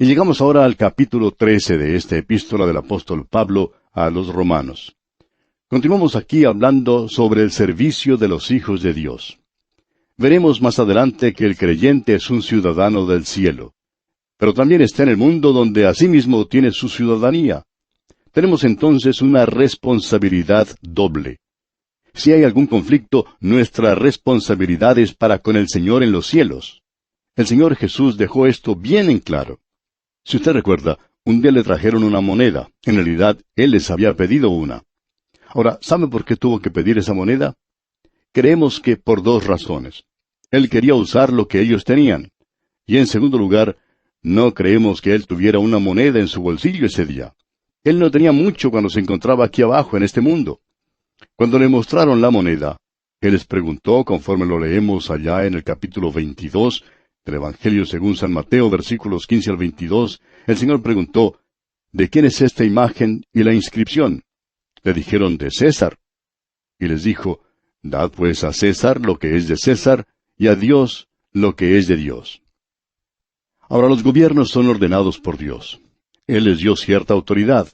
Y llegamos ahora al capítulo 13 de esta epístola del apóstol Pablo a los romanos. Continuamos aquí hablando sobre el servicio de los hijos de Dios. Veremos más adelante que el creyente es un ciudadano del cielo, pero también está en el mundo donde asimismo tiene su ciudadanía. Tenemos entonces una responsabilidad doble. Si hay algún conflicto, nuestra responsabilidad es para con el Señor en los cielos. El Señor Jesús dejó esto bien en claro. Si usted recuerda, un día le trajeron una moneda. En realidad, Él les había pedido una. Ahora, ¿sabe por qué tuvo que pedir esa moneda? Creemos que por dos razones. Él quería usar lo que ellos tenían. Y en segundo lugar, no creemos que Él tuviera una moneda en su bolsillo ese día. Él no tenía mucho cuando se encontraba aquí abajo en este mundo. Cuando le mostraron la moneda, Él les preguntó, conforme lo leemos allá en el capítulo 22, del Evangelio según San Mateo, versículos 15 al 22, el Señor preguntó, ¿de quién es esta imagen y la inscripción? Le dijeron, de César. Y les dijo, dad pues a César lo que es de César, y a Dios lo que es de Dios. Ahora los gobiernos son ordenados por Dios. Él les dio cierta autoridad.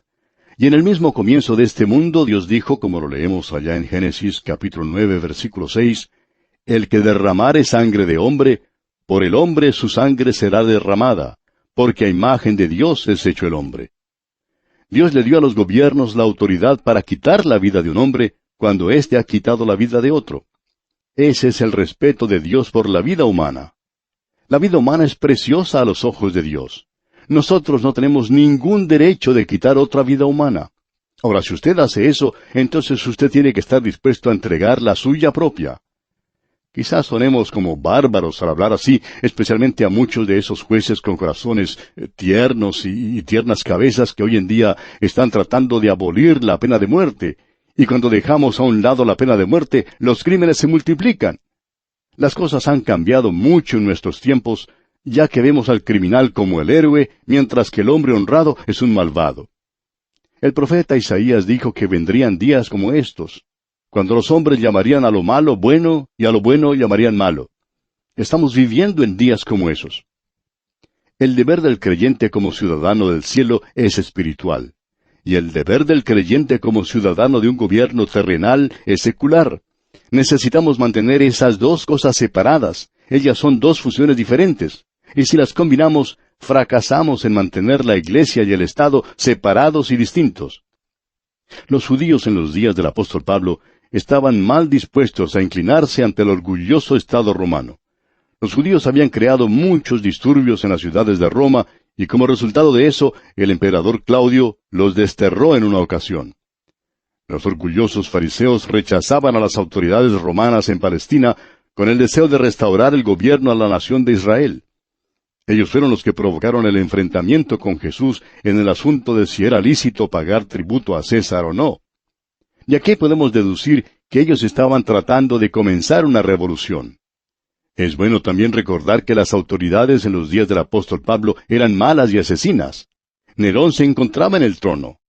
Y en el mismo comienzo de este mundo, Dios dijo, como lo leemos allá en Génesis capítulo 9, versículo 6, el que derramare sangre de hombre, por el hombre su sangre será derramada, porque a imagen de Dios es hecho el hombre. Dios le dio a los gobiernos la autoridad para quitar la vida de un hombre cuando éste ha quitado la vida de otro. Ese es el respeto de Dios por la vida humana. La vida humana es preciosa a los ojos de Dios. Nosotros no tenemos ningún derecho de quitar otra vida humana. Ahora, si usted hace eso, entonces usted tiene que estar dispuesto a entregar la suya propia. Quizás sonemos como bárbaros al hablar así, especialmente a muchos de esos jueces con corazones tiernos y tiernas cabezas que hoy en día están tratando de abolir la pena de muerte. Y cuando dejamos a un lado la pena de muerte, los crímenes se multiplican. Las cosas han cambiado mucho en nuestros tiempos, ya que vemos al criminal como el héroe, mientras que el hombre honrado es un malvado. El profeta Isaías dijo que vendrían días como estos, cuando los hombres llamarían a lo malo bueno y a lo bueno llamarían malo. Estamos viviendo en días como esos. El deber del creyente como ciudadano del cielo es espiritual, y el deber del creyente como ciudadano de un gobierno terrenal es secular. Necesitamos mantener esas dos cosas separadas. Ellas son dos funciones diferentes, y si las combinamos, fracasamos en mantener la Iglesia y el Estado separados y distintos. Los judíos en los días del apóstol Pablo estaban mal dispuestos a inclinarse ante el orgulloso Estado romano. Los judíos habían creado muchos disturbios en las ciudades de Roma, y como resultado de eso, el emperador Claudio los desterró en una ocasión. Los orgullosos fariseos rechazaban a las autoridades romanas en Palestina con el deseo de restaurar el gobierno a la nación de Israel. Ellos fueron los que provocaron el enfrentamiento con Jesús en el asunto de si era lícito pagar tributo a César o no. Y aquí podemos deducir que ellos estaban tratando de comenzar una revolución. Es bueno también recordar que las autoridades en los días del apóstol Pablo eran malas y asesinas. Nerón se encontraba en el trono.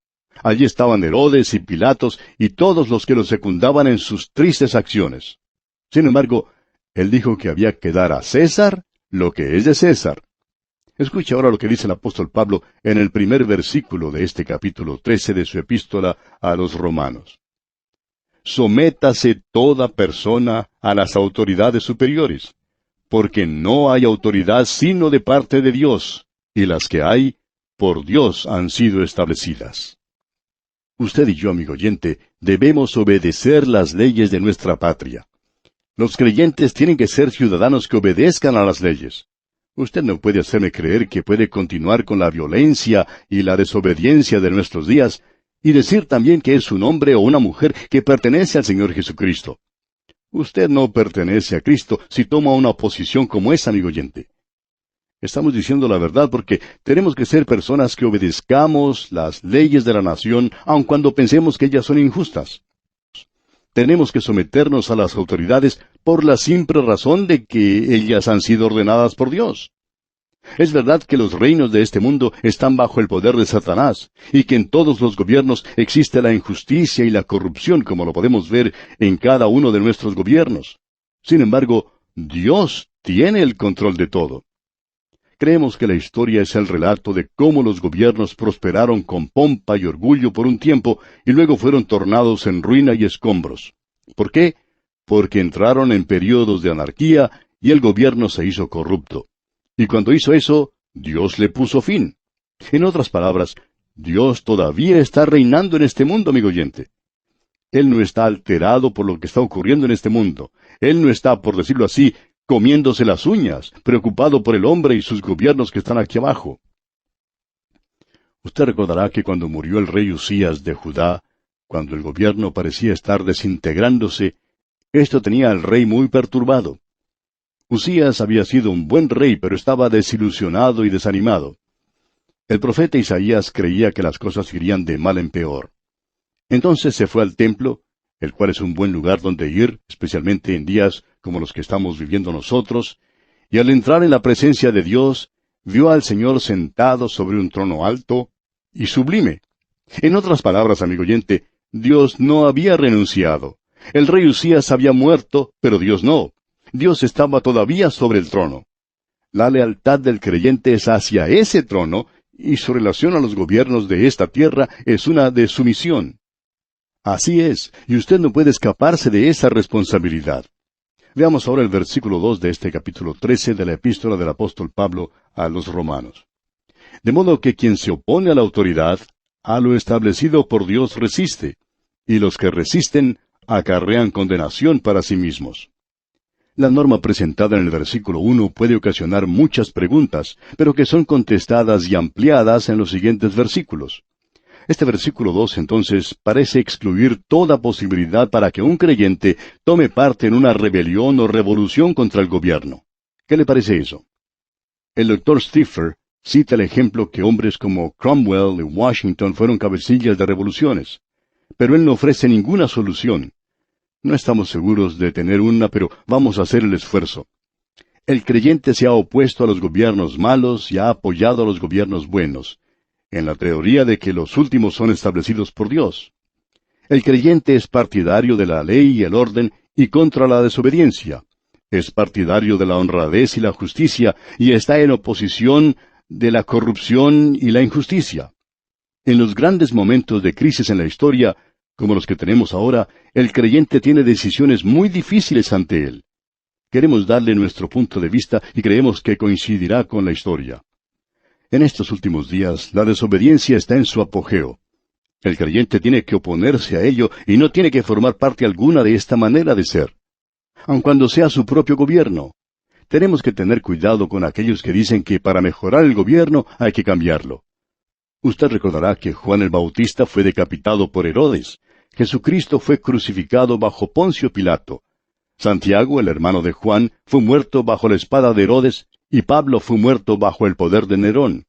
Allí estaban Herodes y Pilatos y todos los que lo secundaban en sus tristes acciones. Sin embargo, él dijo que había que dar a César lo que es de César. Escuche ahora lo que dice el apóstol Pablo en el primer versículo de este capítulo 13 de su epístola a los romanos. Sométase toda persona a las autoridades superiores, porque no hay autoridad sino de parte de Dios, y las que hay, por Dios han sido establecidas. Usted y yo, amigo oyente, debemos obedecer las leyes de nuestra patria. Los creyentes tienen que ser ciudadanos que obedezcan a las leyes. Usted no puede hacerme creer que puede continuar con la violencia y la desobediencia de nuestros días, y decir también que es un hombre o una mujer que pertenece al Señor Jesucristo. Usted no pertenece a Cristo si toma una posición como esa, amigo oyente. Estamos diciendo la verdad porque tenemos que ser personas que obedezcamos las leyes de la nación, aun cuando pensemos que ellas son injustas. Tenemos que someternos a las autoridades por la simple razón de que ellas han sido ordenadas por Dios. Es verdad que los reinos de este mundo están bajo el poder de Satanás, y que en todos los gobiernos existe la injusticia y la corrupción, como lo podemos ver en cada uno de nuestros gobiernos. Sin embargo, Dios tiene el control de todo. Creemos que la historia es el relato de cómo los gobiernos prosperaron con pompa y orgullo por un tiempo y luego fueron tornados en ruina y escombros. ¿Por qué? Porque entraron en periodos de anarquía y el gobierno se hizo corrupto. Y cuando hizo eso, Dios le puso fin. En otras palabras, Dios todavía está reinando en este mundo, amigo oyente. Él no está alterado por lo que está ocurriendo en este mundo. Él no está, por decirlo así, comiéndose las uñas, preocupado por el hombre y sus gobiernos que están aquí abajo. Usted recordará que cuando murió el rey Usías de Judá, cuando el gobierno parecía estar desintegrándose, esto tenía al rey muy perturbado. Usías había sido un buen rey, pero estaba desilusionado y desanimado. El profeta Isaías creía que las cosas irían de mal en peor. Entonces se fue al templo, el cual es un buen lugar donde ir, especialmente en días como los que estamos viviendo nosotros, y al entrar en la presencia de Dios, vio al Señor sentado sobre un trono alto y sublime. En otras palabras, amigo oyente, Dios no había renunciado. El rey Usías había muerto, pero Dios no. Dios estaba todavía sobre el trono. La lealtad del creyente es hacia ese trono, y su relación a los gobiernos de esta tierra es una de sumisión. Así es, y usted no puede escaparse de esa responsabilidad. Veamos ahora el versículo 2 de este capítulo 13 de la epístola del apóstol Pablo a los romanos. De modo que quien se opone a la autoridad, a lo establecido por Dios resiste, y los que resisten acarrean condenación para sí mismos. La norma presentada en el versículo 1 puede ocasionar muchas preguntas, pero que son contestadas y ampliadas en los siguientes versículos. Este versículo 2, entonces, parece excluir toda posibilidad para que un creyente tome parte en una rebelión o revolución contra el gobierno. ¿Qué le parece eso? El doctor Stiffer cita el ejemplo que hombres como Cromwell y Washington fueron cabecillas de revoluciones. Pero él no ofrece ninguna solución. No estamos seguros de tener una, pero vamos a hacer el esfuerzo. El creyente se ha opuesto a los gobiernos malos y ha apoyado a los gobiernos buenos, en la teoría de que los últimos son establecidos por Dios. El creyente es partidario de la ley y el orden y contra la desobediencia. Es partidario de la honradez y la justicia y está en oposición de la corrupción y la injusticia. En los grandes momentos de crisis en la historia, como los que tenemos ahora, el creyente tiene decisiones muy difíciles ante él. Queremos darle nuestro punto de vista y creemos que coincidirá con la historia. En estos últimos días, la desobediencia está en su apogeo. El creyente tiene que oponerse a ello y no tiene que formar parte alguna de esta manera de ser. Aun cuando sea su propio gobierno. Tenemos que tener cuidado con aquellos que dicen que para mejorar el gobierno hay que cambiarlo. Usted recordará que Juan el Bautista fue decapitado por Herodes. Jesucristo fue crucificado bajo Poncio Pilato. Santiago, el hermano de Juan, fue muerto bajo la espada de Herodes, y Pablo fue muerto bajo el poder de Nerón.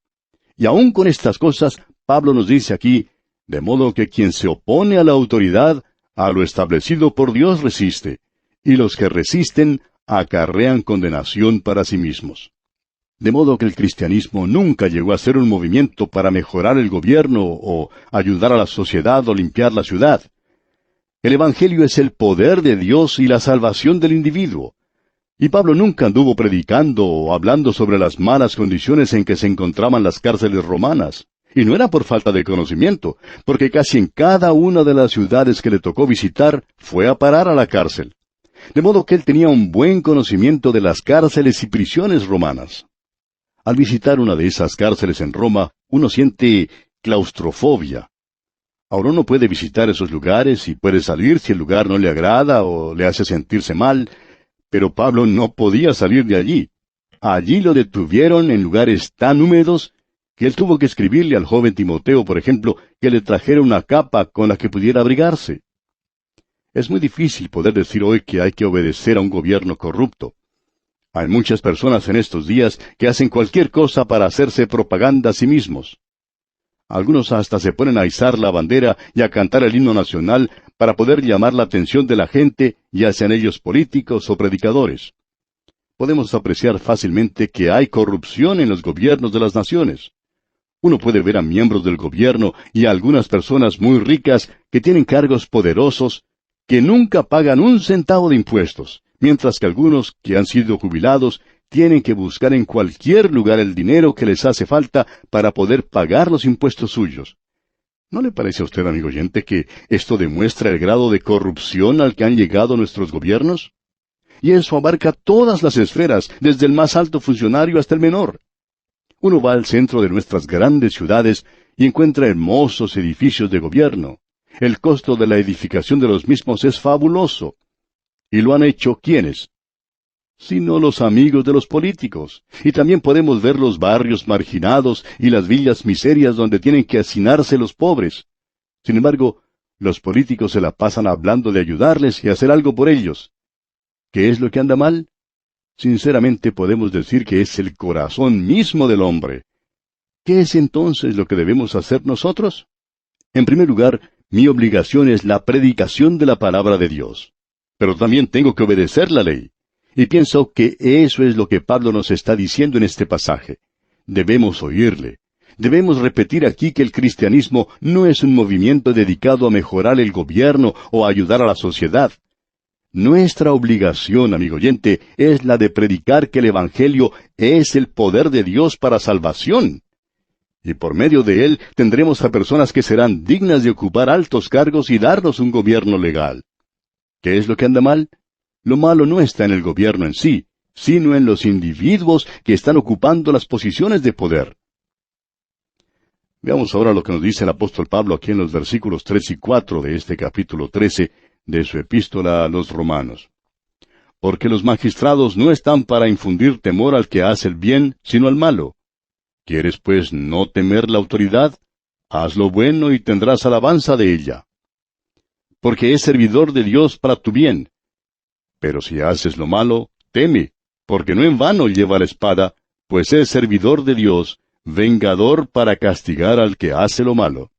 Y aun con estas cosas, Pablo nos dice aquí, de modo que quien se opone a la autoridad, a lo establecido por Dios resiste, y los que resisten acarrean condenación para sí mismos. De modo que el cristianismo nunca llegó a ser un movimiento para mejorar el gobierno o ayudar a la sociedad o limpiar la ciudad. El Evangelio es el poder de Dios y la salvación del individuo. Y Pablo nunca anduvo predicando o hablando sobre las malas condiciones en que se encontraban las cárceles romanas. Y no era por falta de conocimiento, porque casi en cada una de las ciudades que le tocó visitar fue a parar a la cárcel. De modo que él tenía un buen conocimiento de las cárceles y prisiones romanas. Al visitar una de esas cárceles en Roma, uno siente claustrofobia. Ahora uno puede visitar esos lugares y puede salir si el lugar no le agrada o le hace sentirse mal, pero Pablo no podía salir de allí. Allí lo detuvieron en lugares tan húmedos que él tuvo que escribirle al joven Timoteo, por ejemplo, que le trajera una capa con la que pudiera abrigarse. Es muy difícil poder decir hoy que hay que obedecer a un gobierno corrupto. Hay muchas personas en estos días que hacen cualquier cosa para hacerse propaganda a sí mismos. Algunos hasta se ponen a izar la bandera y a cantar el himno nacional para poder llamar la atención de la gente, ya sean ellos políticos o predicadores. Podemos apreciar fácilmente que hay corrupción en los gobiernos de las naciones. Uno puede ver a miembros del gobierno y a algunas personas muy ricas que tienen cargos poderosos que nunca pagan un centavo de impuestos, mientras que algunos que han sido jubilados tienen que buscar en cualquier lugar el dinero que les hace falta para poder pagar los impuestos suyos. ¿No le parece a usted, amigo oyente, que esto demuestra el grado de corrupción al que han llegado nuestros gobiernos? Y eso abarca todas las esferas, desde el más alto funcionario hasta el menor. Uno va al centro de nuestras grandes ciudades y encuentra hermosos edificios de gobierno. El costo de la edificación de los mismos es fabuloso. ¿Y lo han hecho quiénes? Sino los amigos de los políticos. Y también podemos ver los barrios marginados y las villas miserias donde tienen que hacinarse los pobres. Sin embargo, los políticos se la pasan hablando de ayudarles y hacer algo por ellos. ¿Qué es lo que anda mal? Sinceramente podemos decir que es el corazón mismo del hombre. ¿Qué es entonces lo que debemos hacer nosotros? En primer lugar, mi obligación es la predicación de la palabra de Dios. Pero también tengo que obedecer la ley. Y pienso que eso es lo que Pablo nos está diciendo en este pasaje. Debemos oírle. Debemos repetir aquí que el cristianismo no es un movimiento dedicado a mejorar el gobierno o a ayudar a la sociedad. Nuestra obligación, amigo oyente, es la de predicar que el Evangelio es el poder de Dios para salvación. Y por medio de él tendremos a personas que serán dignas de ocupar altos cargos y darnos un gobierno legal. ¿Qué es lo que anda mal? Lo malo no está en el gobierno en sí, sino en los individuos que están ocupando las posiciones de poder. Veamos ahora lo que nos dice el apóstol Pablo aquí en los versículos 3 y 4 de este capítulo 13 de su epístola a los Romanos. Porque los magistrados no están para infundir temor al que hace el bien, sino al malo. ¿Quieres pues no temer la autoridad? Haz lo bueno y tendrás alabanza de ella. Porque es servidor de Dios para tu bien. Pero si haces lo malo, teme, porque no en vano lleva la espada, pues es servidor de Dios, vengador para castigar al que hace lo malo.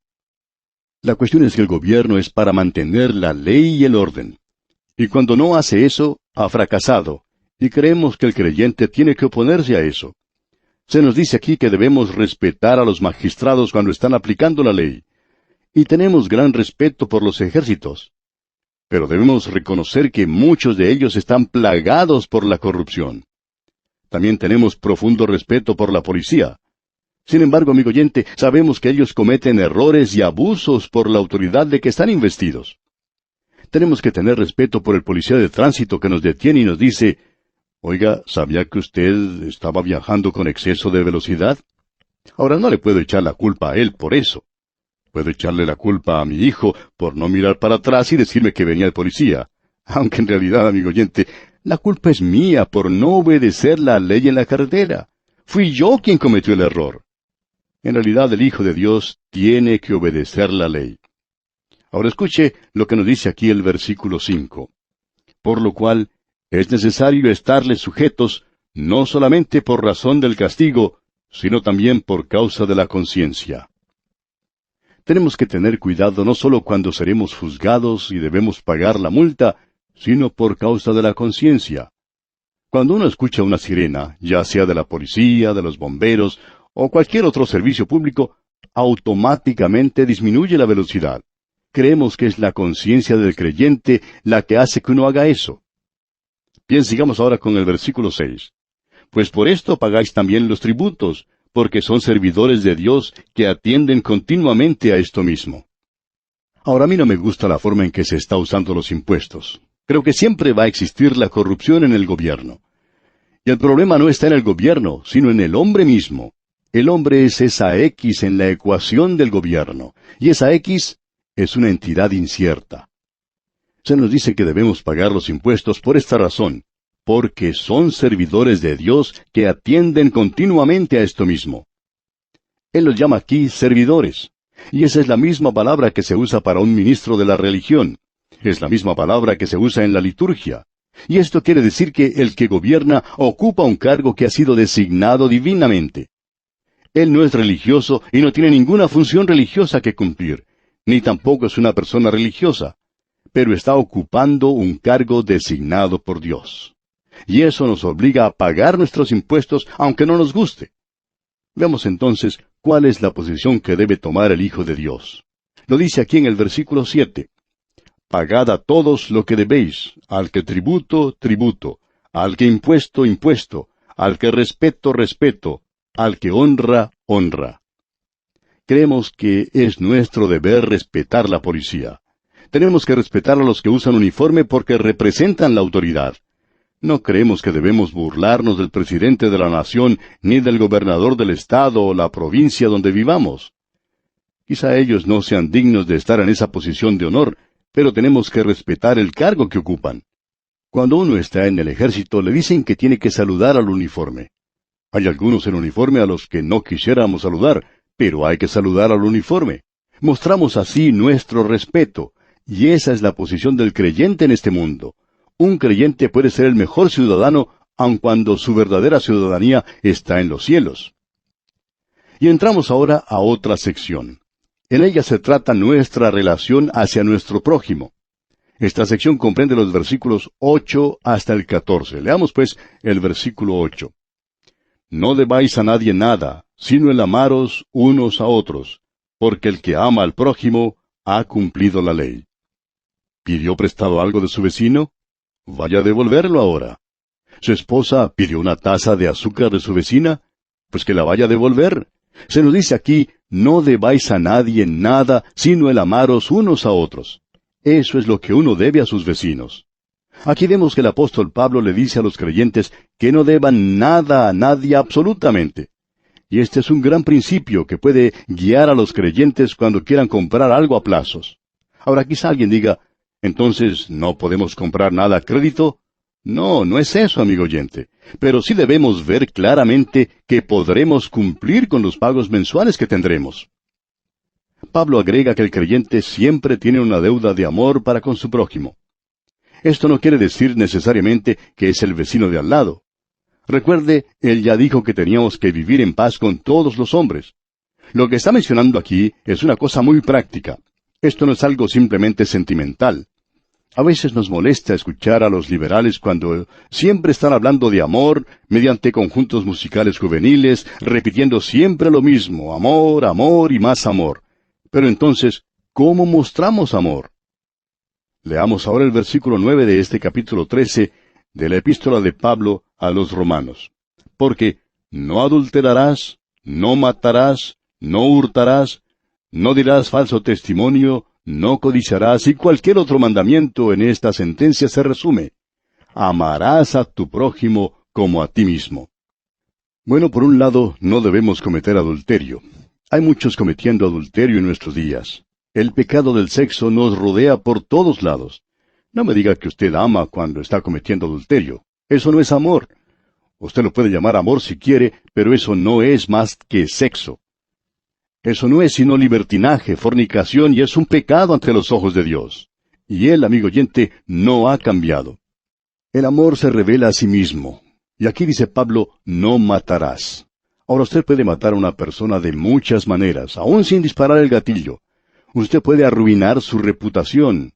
La cuestión es que el gobierno es para mantener la ley y el orden. Y cuando no hace eso, ha fracasado, y creemos que el creyente tiene que oponerse a eso. Se nos dice aquí que debemos respetar a los magistrados cuando están aplicando la ley. Y tenemos gran respeto por los ejércitos. Pero debemos reconocer que muchos de ellos están plagados por la corrupción. También tenemos profundo respeto por la policía. Sin embargo, amigo oyente, sabemos que ellos cometen errores y abusos por la autoridad de que están investidos. Tenemos que tener respeto por el policía de tránsito que nos detiene y nos dice, «Oiga, ¿sabía que usted estaba viajando con exceso de velocidad?» Ahora no le puedo echar la culpa a él por eso. Puedo echarle la culpa a mi hijo por no mirar para atrás y decirme que venía el policía. Aunque en realidad, amigo oyente, la culpa es mía por no obedecer la ley en la carretera. Fui yo quien cometió el error. En realidad, el Hijo de Dios tiene que obedecer la ley. Ahora escuche lo que nos dice aquí el versículo 5. Por lo cual, es necesario estarles sujetos, no solamente por razón del castigo, sino también por causa de la conciencia. Tenemos que tener cuidado no solo cuando seremos juzgados y debemos pagar la multa, sino por causa de la conciencia. Cuando uno escucha una sirena, ya sea de la policía, de los bomberos, o cualquier otro servicio público, automáticamente disminuye la velocidad. Creemos que es la conciencia del creyente la que hace que uno haga eso. Bien, sigamos ahora con el versículo 6. Pues por esto pagáis también los tributos, porque son servidores de Dios que atienden continuamente a esto mismo. Ahora, a mí no me gusta la forma en que se está usando los impuestos. Creo que siempre va a existir la corrupción en el gobierno. Y el problema no está en el gobierno, sino en el hombre mismo. El hombre es esa X en la ecuación del gobierno, y esa X es una entidad incierta. Se nos dice que debemos pagar los impuestos por esta razón, porque son servidores de Dios que atienden continuamente a esto mismo. Él los llama aquí servidores, y esa es la misma palabra que se usa para un ministro de la religión. Es la misma palabra que se usa en la liturgia. Y esto quiere decir que el que gobierna ocupa un cargo que ha sido designado divinamente. Él no es religioso y no tiene ninguna función religiosa que cumplir, ni tampoco es una persona religiosa, pero está ocupando un cargo designado por Dios. Y eso nos obliga a pagar nuestros impuestos aunque no nos guste. Veamos entonces cuál es la posición que debe tomar el Hijo de Dios. Lo dice aquí en el versículo 7. Pagad a todos lo que debéis, al que tributo, tributo, al que impuesto, impuesto, Al que respeto, respeto. Al que honra, honra. Creemos que es nuestro deber respetar la policía. Tenemos que respetar a los que usan uniforme porque representan la autoridad. No creemos que debemos burlarnos del presidente de la nación, ni del gobernador del estado o la provincia donde vivamos. Quizá ellos no sean dignos de estar en esa posición de honor, pero tenemos que respetar el cargo que ocupan. Cuando uno está en el ejército, le dicen que tiene que saludar al uniforme. Hay algunos en uniforme a los que no quisiéramos saludar, pero hay que saludar al uniforme. Mostramos así nuestro respeto, y esa es la posición del creyente en este mundo. Un creyente puede ser el mejor ciudadano, aun cuando su verdadera ciudadanía está en los cielos. Y entramos ahora a otra sección. En ella se trata nuestra relación hacia nuestro prójimo. Esta sección comprende los versículos 8 hasta el 14. Leamos pues el versículo 8. No debáis a nadie nada, sino el amaros unos a otros, porque el que ama al prójimo ha cumplido la ley. ¿Pidió prestado algo de su vecino? Vaya a devolverlo ahora. ¿Su esposa pidió una taza de azúcar de su vecina? Pues que la vaya a devolver. Se nos dice aquí, no debáis a nadie nada, sino el amaros unos a otros. Eso es lo que uno debe a sus vecinos. Aquí vemos que el apóstol Pablo le dice a los creyentes que no deban nada a nadie absolutamente. Y este es un gran principio que puede guiar a los creyentes cuando quieran comprar algo a plazos. Ahora quizá alguien diga, entonces, ¿no podemos comprar nada a crédito? No, no es eso, amigo oyente. Pero sí debemos ver claramente que podremos cumplir con los pagos mensuales que tendremos. Pablo agrega que el creyente siempre tiene una deuda de amor para con su prójimo. Esto no quiere decir necesariamente que es el vecino de al lado. Recuerde, él ya dijo que teníamos que vivir en paz con todos los hombres. Lo que está mencionando aquí es una cosa muy práctica. Esto no es algo simplemente sentimental. A veces nos molesta escuchar a los liberales cuando siempre están hablando de amor mediante conjuntos musicales juveniles, repitiendo siempre lo mismo, amor, amor y más amor. Pero entonces, ¿cómo mostramos amor? Leamos ahora el versículo 9 de este capítulo 13 de la epístola de Pablo a los romanos. Porque no adulterarás, no matarás, no hurtarás, no dirás falso testimonio, no codiciarás, y cualquier otro mandamiento en esta sentencia se resume: amarás a tu prójimo como a ti mismo. Bueno, por un lado, no debemos cometer adulterio. Hay muchos cometiendo adulterio en nuestros días. El pecado del sexo nos rodea por todos lados. No me diga que usted ama cuando está cometiendo adulterio. Eso no es amor. Usted lo puede llamar amor si quiere, pero eso no es más que sexo. Eso no es sino libertinaje, fornicación, y es un pecado ante los ojos de Dios. Y Él, amigo oyente, no ha cambiado. El amor se revela a sí mismo. Y aquí dice Pablo, no matarás. Ahora usted puede matar a una persona de muchas maneras, aún sin disparar el gatillo. Usted puede arruinar su reputación.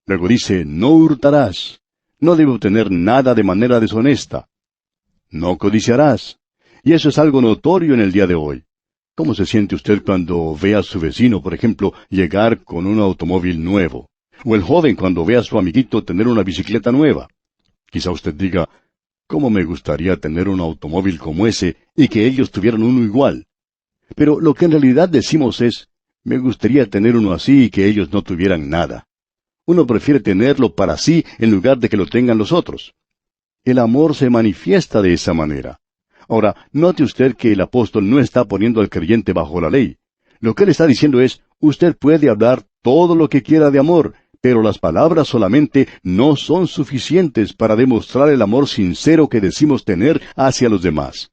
Luego dice, no hurtarás. No debe obtener nada de manera deshonesta. No codiciarás. Y eso es algo notorio en el día de hoy. ¿Cómo se siente usted cuando ve a su vecino, por ejemplo, llegar con un automóvil nuevo? O el joven cuando ve a su amiguito tener una bicicleta nueva. Quizá usted diga, ¿cómo me gustaría tener un automóvil como ese y que ellos tuvieran uno igual? Pero lo que en realidad decimos es, me gustaría tener uno así y que ellos no tuvieran nada. Uno prefiere tenerlo para sí en lugar de que lo tengan los otros. El amor se manifiesta de esa manera. Ahora, note usted que el apóstol no está poniendo al creyente bajo la ley. Lo que él está diciendo es, usted puede hablar todo lo que quiera de amor, pero las palabras solamente no son suficientes para demostrar el amor sincero que decimos tener hacia los demás.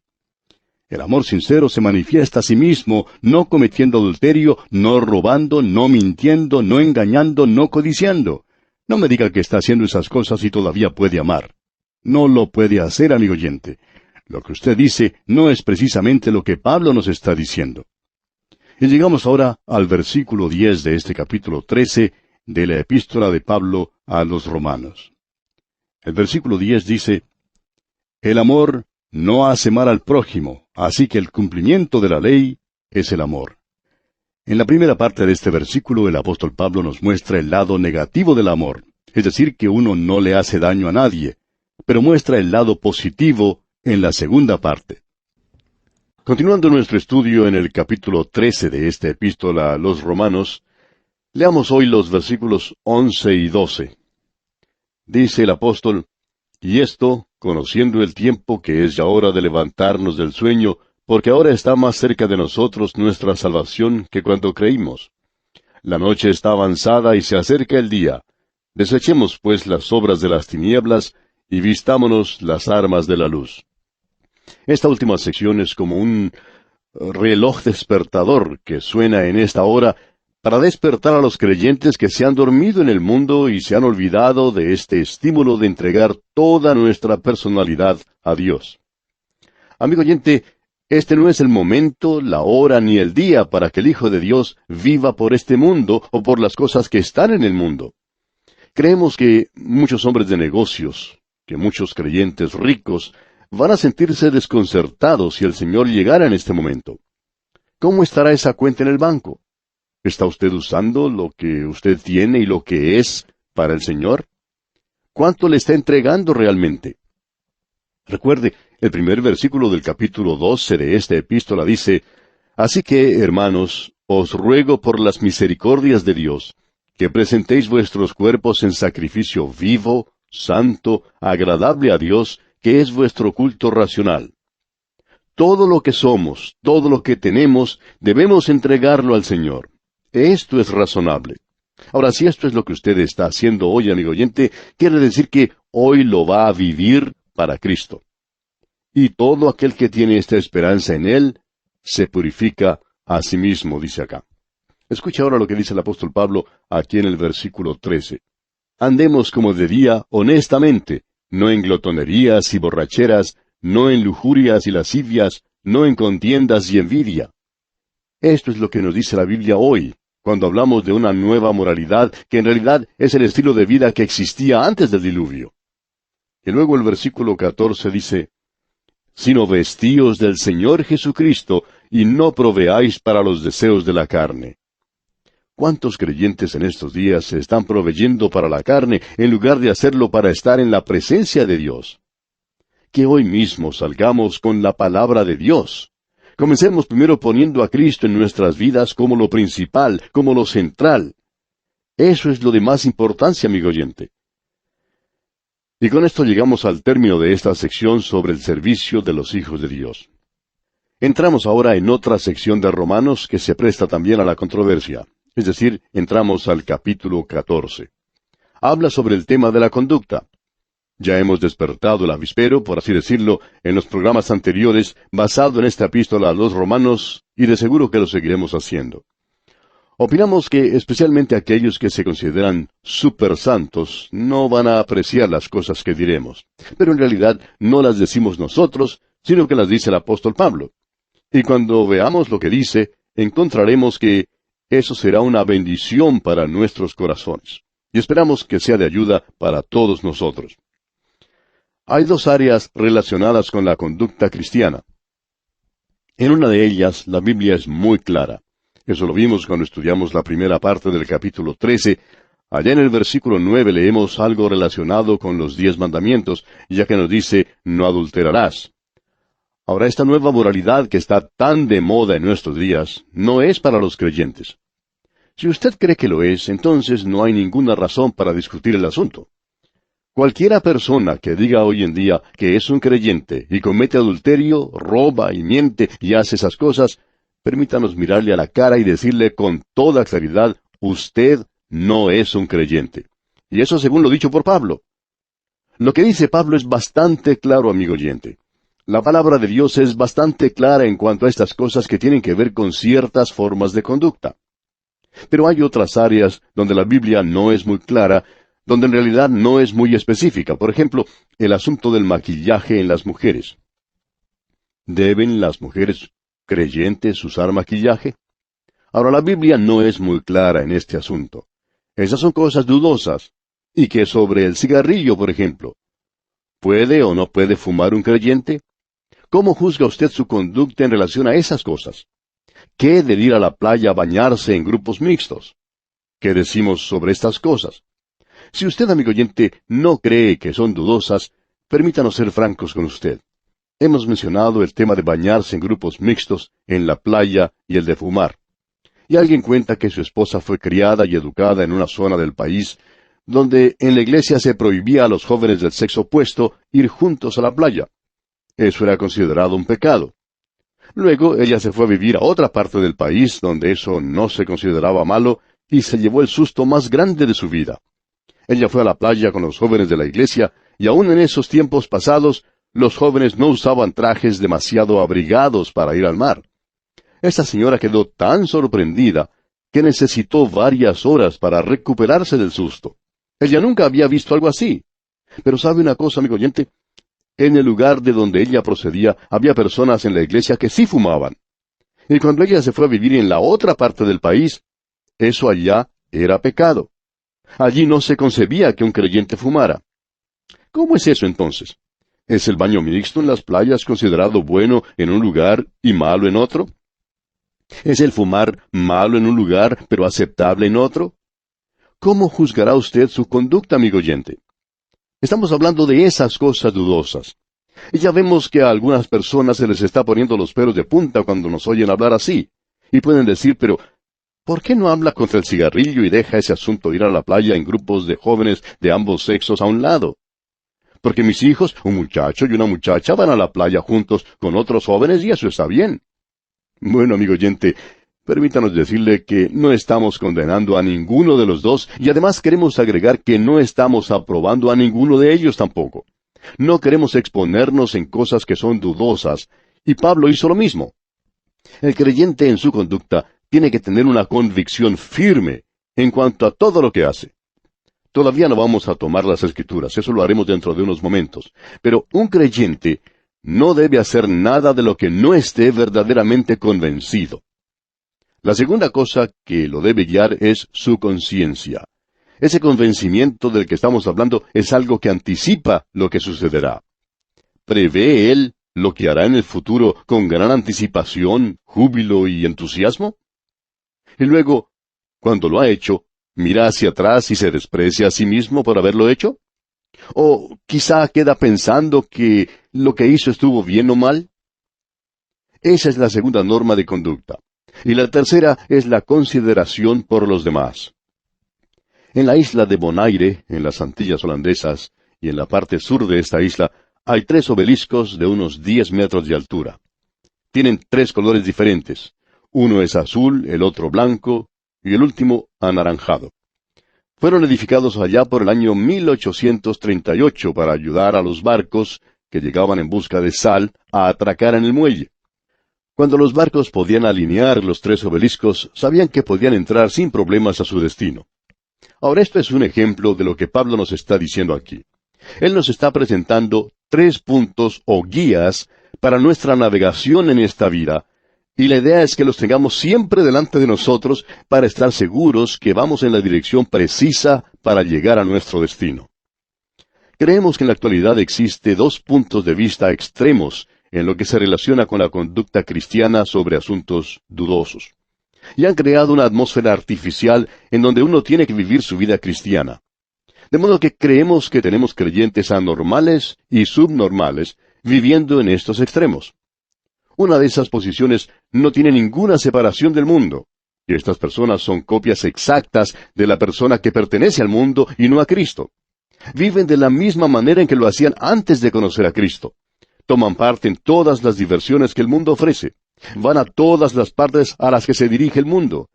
El amor sincero se manifiesta a sí mismo, no cometiendo adulterio, no robando, no mintiendo, no engañando, no codiciando. No me diga que está haciendo esas cosas y todavía puede amar. No lo puede hacer, amigo oyente. Lo que usted dice no es precisamente lo que Pablo nos está diciendo. Y llegamos ahora al versículo 10 de este capítulo 13 de la epístola de Pablo a los romanos. El versículo 10 dice, el amor no hace mal al prójimo, así que el cumplimiento de la ley es el amor. En la primera parte de este versículo el apóstol Pablo nos muestra el lado negativo del amor, es decir, que uno no le hace daño a nadie, pero muestra el lado positivo, en la segunda parte. Continuando nuestro estudio en el capítulo 13 de esta epístola a los Romanos, leamos hoy los versículos 11 y 12. Dice el apóstol: Y esto, conociendo el tiempo que es ya hora de levantarnos del sueño, porque ahora está más cerca de nosotros nuestra salvación que cuando creímos. La noche está avanzada y se acerca el día. Desechemos pues las obras de las tinieblas, y vistámonos las armas de la luz. Esta última sección es como un reloj despertador que suena en esta hora para despertar a los creyentes que se han dormido en el mundo y se han olvidado de este estímulo de entregar toda nuestra personalidad a Dios. Amigo oyente, este no es el momento, la hora ni el día para que el Hijo de Dios viva por este mundo o por las cosas que están en el mundo. Creemos que muchos hombres de negocios, que muchos creyentes ricos, van a sentirse desconcertados si el Señor llegara en este momento. ¿Cómo estará esa cuenta en el banco? ¿Está usted usando lo que usted tiene y lo que es para el Señor? ¿Cuánto le está entregando realmente? Recuerde, el primer versículo del capítulo 12 de esta epístola dice: Así que, hermanos, os ruego por las misericordias de Dios, que presentéis vuestros cuerpos en sacrificio vivo, santo, agradable a Dios, que es vuestro culto racional. Todo lo que somos, todo lo que tenemos, debemos entregarlo al Señor. Esto es razonable. Ahora, si esto es lo que usted está haciendo hoy, amigo oyente, quiere decir que hoy lo va a vivir para Cristo. Y todo aquel que tiene esta esperanza en Él, se purifica a sí mismo, dice acá. Escucha ahora lo que dice el apóstol Pablo aquí en el versículo 13. Andemos como de día honestamente, no en glotonerías y borracheras, no en lujurias y lascivias, no en contiendas y envidia. Esto es lo que nos dice la Biblia hoy, cuando hablamos de una nueva moralidad, que en realidad es el estilo de vida que existía antes del diluvio. Y luego el versículo 14 dice: Sino vestíos del Señor Jesucristo, y no proveáis para los deseos de la carne. ¿Cuántos creyentes en estos días se están proveyendo para la carne en lugar de hacerlo para estar en la presencia de Dios? Que hoy mismo salgamos con la palabra de Dios. Comencemos primero poniendo a Cristo en nuestras vidas como lo principal, como lo central. Eso es lo de más importancia, amigo oyente. Y con esto llegamos al término de esta sección sobre el servicio de los hijos de Dios. Entramos ahora en otra sección de Romanos que se presta también a la controversia. Es decir, entramos al capítulo 14. Habla sobre el tema de la conducta. Ya hemos despertado el avispero, por así decirlo, en los programas anteriores, basado en esta epístola a los Romanos, y de seguro que lo seguiremos haciendo. Opinamos que especialmente aquellos que se consideran super santos no van a apreciar las cosas que diremos. Pero en realidad no las decimos nosotros, sino que las dice el apóstol Pablo. Y cuando veamos lo que dice, encontraremos que eso será una bendición para nuestros corazones. Y esperamos que sea de ayuda para todos nosotros. Hay dos áreas relacionadas con la conducta cristiana. En una de ellas, la Biblia es muy clara. Eso lo vimos cuando estudiamos la primera parte del capítulo 13. Allá en el versículo 9 leemos algo relacionado con los 10 mandamientos, ya que nos dice: no adulterarás. Ahora, esta nueva moralidad que está tan de moda en nuestros días, no es para los creyentes. Si usted cree que lo es, entonces no hay ninguna razón para discutir el asunto. Cualquiera persona que diga hoy en día que es un creyente y comete adulterio, roba y miente y hace esas cosas, permítanos mirarle a la cara y decirle con toda claridad: usted no es un creyente. Y eso según lo dicho por Pablo. Lo que dice Pablo es bastante claro, amigo oyente. La palabra de Dios es bastante clara en cuanto a estas cosas que tienen que ver con ciertas formas de conducta. Pero hay otras áreas donde la Biblia no es muy clara, donde en realidad no es muy específica. Por ejemplo, el asunto del maquillaje en las mujeres. ¿Deben las mujeres creyentes usar maquillaje? Ahora, la Biblia no es muy clara en este asunto. Esas son cosas dudosas. ¿Y qué sobre el cigarrillo, por ejemplo? ¿Puede o no puede fumar un creyente? ¿Cómo juzga usted su conducta en relación a esas cosas? ¿Qué de ir a la playa a bañarse en grupos mixtos? ¿Qué decimos sobre estas cosas? Si usted, amigo oyente, no cree que son dudosas, permítanos ser francos con usted. Hemos mencionado el tema de bañarse en grupos mixtos en la playa y el de fumar. Y alguien cuenta que su esposa fue criada y educada en una zona del país donde en la iglesia se prohibía a los jóvenes del sexo opuesto ir juntos a la playa. Eso era considerado un pecado. Luego ella se fue a vivir a otra parte del país donde eso no se consideraba malo y se llevó el susto más grande de su vida. Ella fue a la playa con los jóvenes de la iglesia y aún en esos tiempos pasados los jóvenes no usaban trajes demasiado abrigados para ir al mar. Esta señora quedó tan sorprendida que necesitó varias horas para recuperarse del susto. Ella nunca había visto algo así. Pero ¿sabe una cosa, amigo oyente? En el lugar de donde ella procedía había personas en la iglesia que sí fumaban. Y cuando ella se fue a vivir en la otra parte del país, eso allá era pecado. Allí no se concebía que un creyente fumara. ¿Cómo es eso entonces? ¿Es el baño mixto en las playas considerado bueno en un lugar y malo en otro? ¿Es el fumar malo en un lugar pero aceptable en otro? ¿Cómo juzgará usted su conducta, amigo oyente? Estamos hablando de esas cosas dudosas. Y ya vemos que a algunas personas se les está poniendo los pelos de punta cuando nos oyen hablar así. Y pueden decir, pero ¿por qué no habla contra el cigarrillo y deja ese asunto de ir a la playa en grupos de jóvenes de ambos sexos a un lado? Porque mis hijos, un muchacho y una muchacha, van a la playa juntos con otros jóvenes y eso está bien. Bueno, amigo oyente, permítanos decirle que no estamos condenando a ninguno de los dos y además queremos agregar que no estamos aprobando a ninguno de ellos tampoco. No queremos exponernos en cosas que son dudosas, y Pablo hizo lo mismo. El creyente en su conducta tiene que tener una convicción firme en cuanto a todo lo que hace. Todavía no vamos a tomar las Escrituras, eso lo haremos dentro de unos momentos, pero un creyente no debe hacer nada de lo que no esté verdaderamente convencido. La segunda cosa que lo debe guiar es su conciencia. Ese convencimiento del que estamos hablando es algo que anticipa lo que sucederá. ¿Prevé él lo que hará en el futuro con gran anticipación, júbilo y entusiasmo? Y luego, cuando lo ha hecho, ¿mira hacia atrás y se desprecia a sí mismo por haberlo hecho? ¿O quizá queda pensando que lo que hizo estuvo bien o mal? Esa es la segunda norma de conducta. Y la tercera es la consideración por los demás. En la isla de Bonaire, en las Antillas holandesas, y en la parte sur de esta isla, hay 3 obeliscos de unos 10 metros de altura. Tienen 3 colores diferentes. Uno es azul, el otro blanco, y el último anaranjado. Fueron edificados allá por el año 1838 para ayudar a los barcos que llegaban en busca de sal a atracar en el muelle. Cuando los barcos podían alinear los 3 obeliscos, sabían que podían entrar sin problemas a su destino. Ahora esto es un ejemplo de lo que Pablo nos está diciendo aquí. Él nos está presentando 3 puntos o guías para nuestra navegación en esta vida, y la idea es que los tengamos siempre delante de nosotros para estar seguros que vamos en la dirección precisa para llegar a nuestro destino. Creemos que en la actualidad existe 2 puntos de vista extremos en lo que se relaciona con la conducta cristiana sobre asuntos dudosos. Y han creado una atmósfera artificial en donde uno tiene que vivir su vida cristiana. De modo que creemos que tenemos creyentes anormales y subnormales viviendo en estos extremos. Una de esas posiciones no tiene ninguna separación del mundo. Y estas personas son copias exactas de la persona que pertenece al mundo y no a Cristo. Viven de la misma manera en que lo hacían antes de conocer a Cristo. Toman parte en todas las diversiones que el mundo ofrece. Van a todas las partes a las que se dirige el mundo.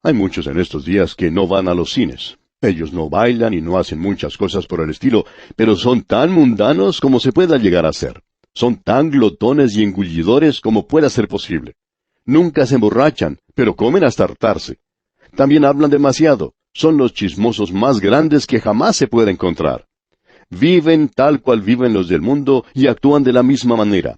Hay muchos en estos días que no van a los cines. Ellos no bailan y no hacen muchas cosas por el estilo, pero son tan mundanos como se pueda llegar a ser. Son tan glotones y engullidores como pueda ser posible. Nunca se emborrachan, pero comen hasta hartarse. También hablan demasiado. Son los chismosos más grandes que jamás se pueda encontrar. Viven tal cual viven los del mundo y actúan de la misma manera.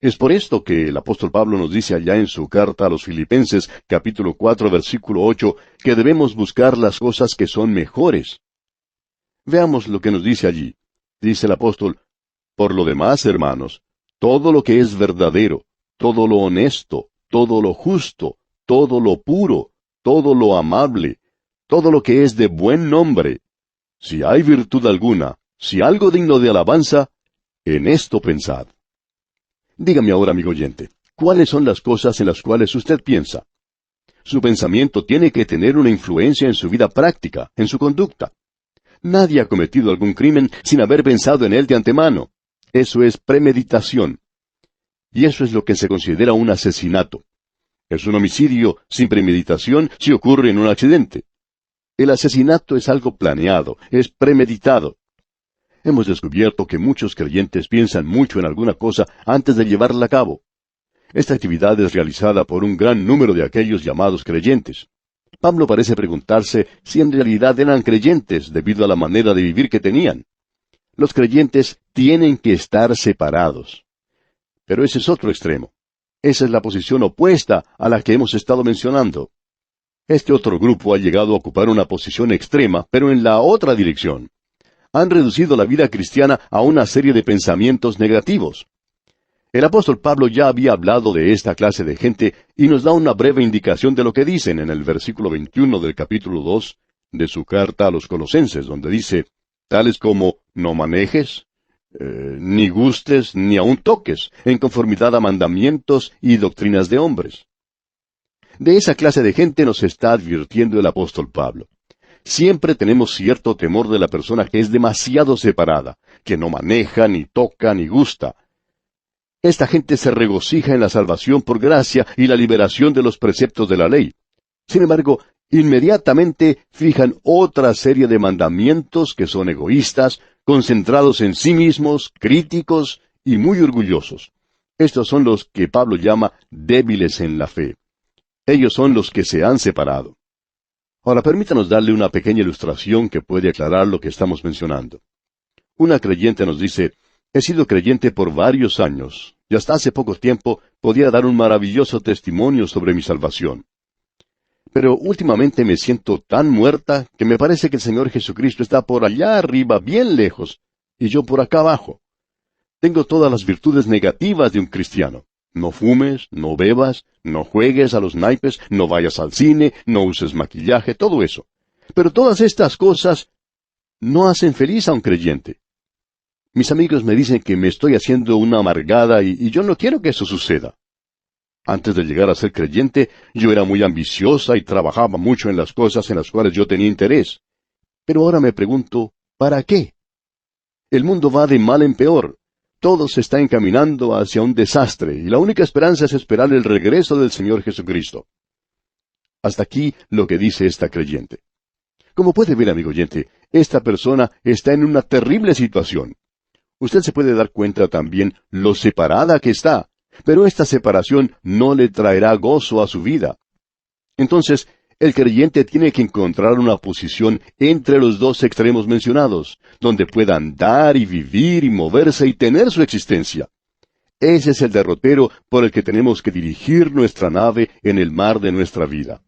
Es por esto que el apóstol Pablo nos dice allá en su carta a los Filipenses, capítulo 4, versículo 8, que debemos buscar las cosas que son mejores. Veamos lo que nos dice allí. Dice el apóstol, por lo demás, hermanos, todo lo que es verdadero, todo lo honesto, todo lo justo, todo lo puro, todo lo amable, todo lo que es de buen nombre, si hay virtud alguna, si algo digno de alabanza, en esto pensad. Dígame ahora, amigo oyente, ¿cuáles son las cosas en las cuales usted piensa? Su pensamiento tiene que tener una influencia en su vida práctica, en su conducta. Nadie ha cometido algún crimen sin haber pensado en él de antemano. Eso es premeditación. Y eso es lo que se considera un asesinato. Es un homicidio sin premeditación si ocurre en un accidente. El asesinato es algo planeado, es premeditado. Hemos descubierto que muchos creyentes piensan mucho en alguna cosa antes de llevarla a cabo. Esta actividad es realizada por un gran número de aquellos llamados creyentes. Pablo parece preguntarse si en realidad eran creyentes debido a la manera de vivir que tenían. Los creyentes tienen que estar separados. Pero ese es otro extremo. Esa es la posición opuesta a la que hemos estado mencionando. Este otro grupo ha llegado a ocupar una posición extrema, pero en la otra dirección. Han reducido la vida cristiana a una serie de pensamientos negativos. El apóstol Pablo ya había hablado de esta clase de gente y nos da una breve indicación de lo que dicen en el versículo 21 del capítulo 2 de su carta a los Colosenses, donde dice, tales como no manejes, ni gustes, ni aun toques, en conformidad a mandamientos y doctrinas de hombres. De esa clase de gente nos está advirtiendo el apóstol Pablo. Siempre tenemos cierto temor de la persona que es demasiado separada, que no maneja, ni toca, ni gusta. Esta gente se regocija en la salvación por gracia y la liberación de los preceptos de la ley. Sin embargo, inmediatamente fijan otra serie de mandamientos que son egoístas, concentrados en sí mismos, críticos y muy orgullosos. Estos son los que Pablo llama débiles en la fe. Ellos son los que se han separado. Ahora permítanos darle una pequeña ilustración que puede aclarar lo que estamos mencionando. Una creyente nos dice, he sido creyente por varios años, y hasta hace poco tiempo podía dar un maravilloso testimonio sobre mi salvación. Pero últimamente me siento tan muerta que me parece que el Señor Jesucristo está por allá arriba, bien lejos, y yo por acá abajo. Tengo todas las virtudes negativas de un cristiano. No fumes, no bebas, no juegues a los naipes, no vayas al cine, no uses maquillaje, todo eso. Pero todas estas cosas no hacen feliz a un creyente. Mis amigos me dicen que me estoy haciendo una amargada y yo no quiero que eso suceda. Antes de llegar a ser creyente, yo era muy ambiciosa y trabajaba mucho en las cosas en las cuales yo tenía interés. Pero ahora me pregunto, ¿para qué? El mundo va de mal en peor. Todo se está encaminando hacia un desastre, y la única esperanza es esperar el regreso del Señor Jesucristo. Hasta aquí lo que dice esta creyente. Como puede ver, amigo oyente, esta persona está en una terrible situación. Usted se puede dar cuenta también lo separada que está, pero esta separación no le traerá gozo a su vida. Entonces, el creyente tiene que encontrar una posición entre los dos extremos mencionados, donde pueda andar y vivir y moverse y tener su existencia. Ese es el derrotero por el que tenemos que dirigir nuestra nave en el mar de nuestra vida.